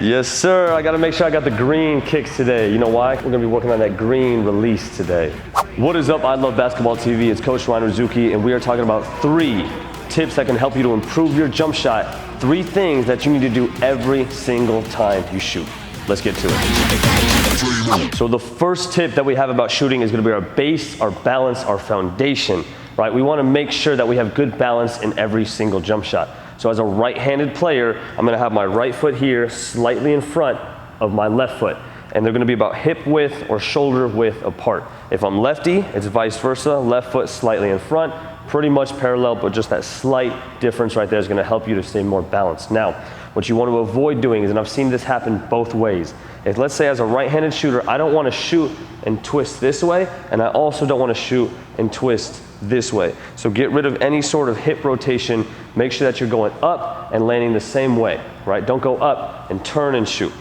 Yes, sir. I got to make sure I got the green kicks today. You know why? We're going to be working on that green release today. What is up? I love basketball TV. It's Coach Ryan Razooky, and we are talking about 3 tips that can help you to improve your jump shot. 3 things that you need to do every single time you shoot. Let's get to it. So the first tip that we have about shooting is going to be our base, our balance, our foundation, right? We want to make sure that we have good balance in every single jump shot. So as a right-handed player, I'm gonna have my right foot here slightly in front of my left foot. And they're gonna be about hip width or shoulder width apart. If I'm lefty, it's vice versa, left foot slightly in front, pretty much parallel, but just that slight difference right there is gonna help you to stay more balanced. Now, what you want to avoid doing is, and I've seen this happen both ways, if let's say as a right-handed shooter, I don't wanna shoot and twist this way, and I also don't wanna shoot and twist this way. So get rid of any sort of hip rotation. Make sure that you're going up and landing the same way, right? Don't go up and turn and shoot.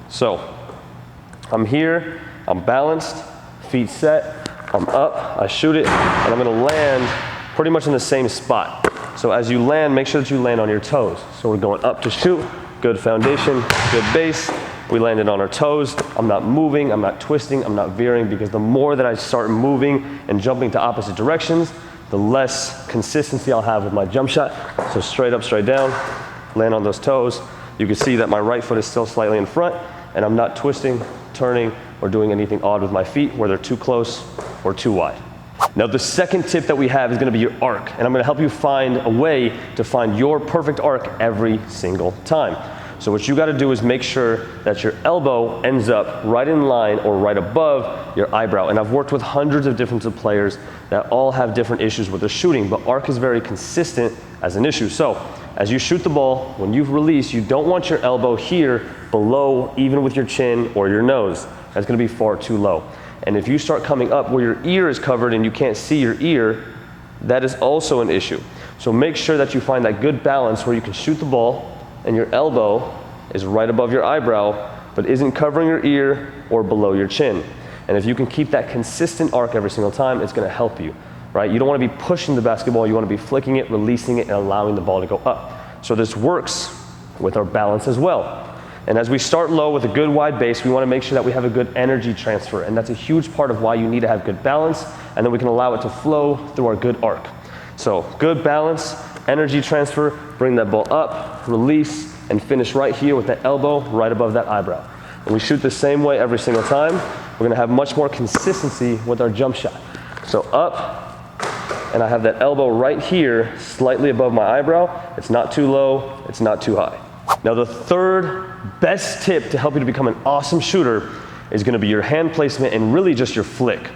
So I'm here, I'm balanced, feet set, I'm up, I shoot it, and I'm gonna land pretty much in the same spot. So as you land, make sure that you land on your toes. So we're going up to shoot, good foundation, good base. We landed on our toes. I'm not moving, I'm not twisting, I'm not veering, because the more that I start moving and jumping to opposite directions, the less consistency I'll have with my jump shot. So straight up, straight down, land on those toes. You can see that my right foot is still slightly in front, and I'm not twisting, turning, or doing anything odd with my feet where they're too close or too wide. Now the second tip that we have is gonna be your arc, and I'm gonna help you find a way to find your perfect arc every single time. So what you gotta do is make sure that your elbow ends up right in line or right above your eyebrow. And I've worked with hundreds of different players that all have different issues with their shooting, but arc is very consistent as an issue. So as you shoot the ball, when you release, you don't want your elbow here below, even with your chin or your nose. That's gonna be far too low. And if you start coming up where your ear is covered and you can't see your ear, that is also an issue. So make sure that you find that good balance where you can shoot the ball and your elbow is right above your eyebrow, but isn't covering your ear or below your chin. And if you can keep that consistent arc every single time, it's gonna help you, right? You don't wanna be pushing the basketball, you wanna be flicking it, releasing it, and allowing the ball to go up. So this works with our balance as well. And as we start low with a good wide base, we wanna make sure that we have a good energy transfer, and that's a huge part of why you need to have good balance, and then we can allow it to flow through our good arc. So good balance, energy transfer, bring that ball up, release, and finish right here with that elbow right above that eyebrow. And we shoot the same way every single time. We're gonna have much more consistency with our jump shot. So up, and I have that elbow right here, slightly above my eyebrow. It's not too low, it's not too high. Now the third best tip to help you to become an awesome shooter is gonna be your hand placement and really just your flick.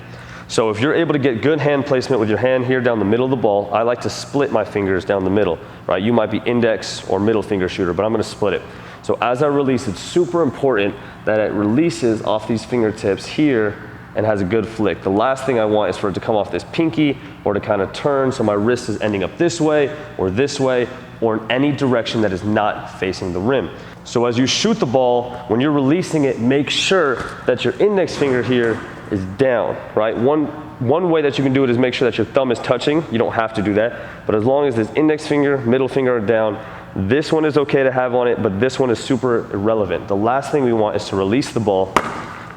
So if you're able to get good hand placement with your hand here down the middle of the ball, I like to split my fingers down the middle, right? You might be index or middle finger shooter, but I'm gonna split it. So as I release, it's super important that it releases off these fingertips here and has a good flick. The last thing I want is for it to come off this pinky or to kind of turn so my wrist is ending up this way or in any direction that is not facing the rim. So as you shoot the ball, when you're releasing it, make sure that your index finger here is down, right? One way that you can do it is make sure that your thumb is touching. You don't have to do that, but as long as this index finger, middle finger are down, this one is okay to have on it, but this one is super irrelevant. The last thing we want is to release the ball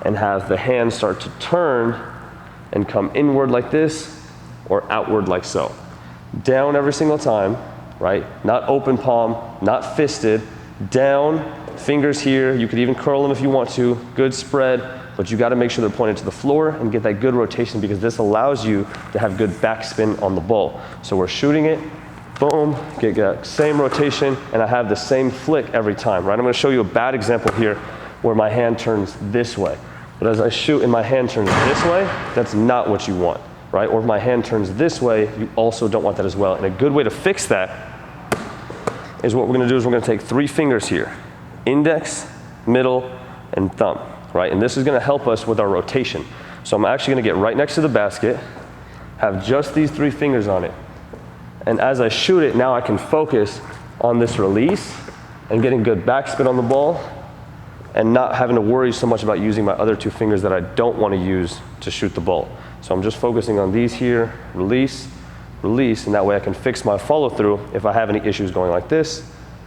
and have the hand start to turn and come inward like this or outward like so. Down every single time, right? Not open palm, not fisted, down, fingers here. You could even curl them if you want to, good spread, but you gotta make sure they're pointed to the floor and get that good rotation, because this allows you to have good backspin on the ball. So we're shooting it, boom, get that same rotation, and I have the same flick every time, right? I'm gonna show you a bad example here where my hand turns this way. But as I shoot and my hand turns this way, that's not what you want, right? Or if my hand turns this way, you also don't want that as well. And a good way to fix that is what we're gonna do is we're gonna take 3 fingers here, index, middle, and thumb, right? And this is gonna help us with our rotation. So I'm actually gonna get right next to the basket, have just these 3 fingers on it. And as I shoot it, now I can focus on this release and getting good backspin on the ball and not having to worry so much about using my other 2 fingers that I don't wanna use to shoot the ball. So I'm just focusing on these here, release, release, and that way I can fix my follow through if I have any issues going like this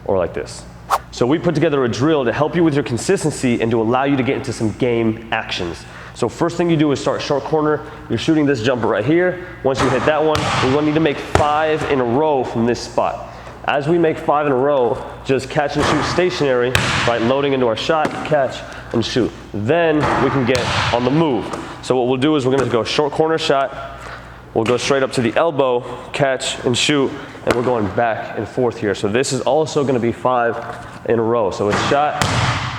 or like this. So we put together a drill to help you with your consistency and to allow you to get into some game actions. So first thing you do is start short corner. You're shooting this jumper right here. Once you hit that one, we're going to need to make 5 in a row from this spot. As we make 5 in a row, just catch and shoot stationary, right? Loading into our shot, catch and shoot. Then we can get on the move. So what we'll do is we're gonna go short corner shot. We'll go straight up to the elbow, catch and shoot, and we're going back and forth here. So this is also gonna be 5 in a row. So it's shot,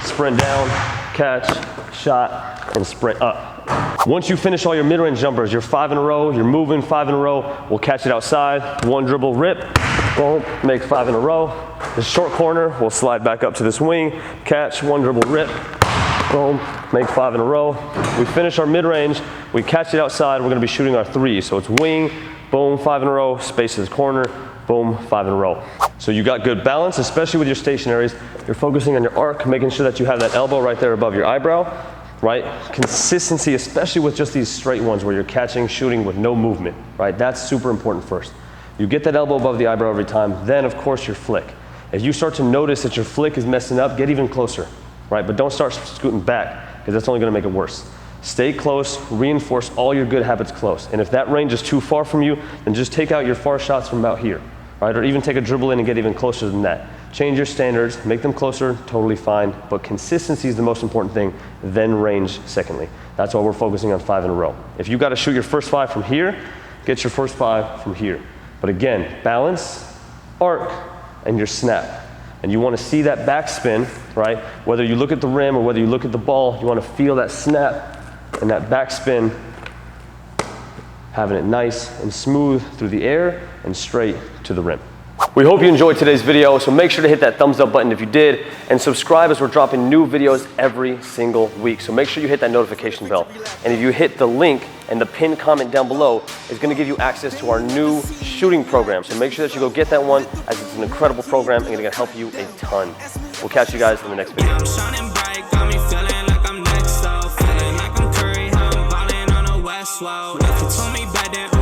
sprint down, catch, shot, and sprint up. Once you finish all your mid-range jumpers, you're 5 in a row, you're moving 5 in a row, we'll catch it outside, 1 dribble, rip, boom, make 5 in a row. The short corner, we'll slide back up to this wing, catch, 1 dribble, rip, boom, make 5 in a row. We finish our mid-range, we catch it outside, we're gonna be shooting our 3. So it's wing, boom, 5 in a row, spaces corner, boom, 5 in a row. So you got good balance, especially with your stationaries. You're focusing on your arc, making sure that you have that elbow right there above your eyebrow, right? Consistency, especially with just these straight ones where you're catching, shooting with no movement, right? That's super important first. You get that elbow above the eyebrow every time, then of course your flick. If you start to notice that your flick is messing up, get even closer, right? But don't start scooting back, because that's only gonna make it worse. Stay close, reinforce all your good habits close. And if that range is too far from you, then just take out your far shots from about here, right? Or even take a dribble in and get even closer than that. Change your standards, make them closer, totally fine. But consistency is the most important thing, then range secondly. That's why we're focusing on 5 in a row. If you gotta shoot your first 5 from here, get your first 5 from here. But again, balance, arc, and your snap. And you wanna see that backspin, right? Whether you look at the rim or whether you look at the ball, you wanna feel that snap and that backspin, having it nice and smooth through the air and straight to the rim. We hope you enjoyed today's video, so make sure to hit that thumbs up button if you did, and subscribe as we're dropping new videos every single week. So make sure you hit that notification bell. And if you hit the link and the pinned comment down below, it's gonna give you access to our new shooting program. So make sure that you go get that one, as it's an incredible program and it's gonna help you a ton. We'll catch you guys in the next video. I'm shining bright, got me feeling like I'm next up. Feeling like I'm Curry, how I'm ballin' on the West Wall. If you told me back then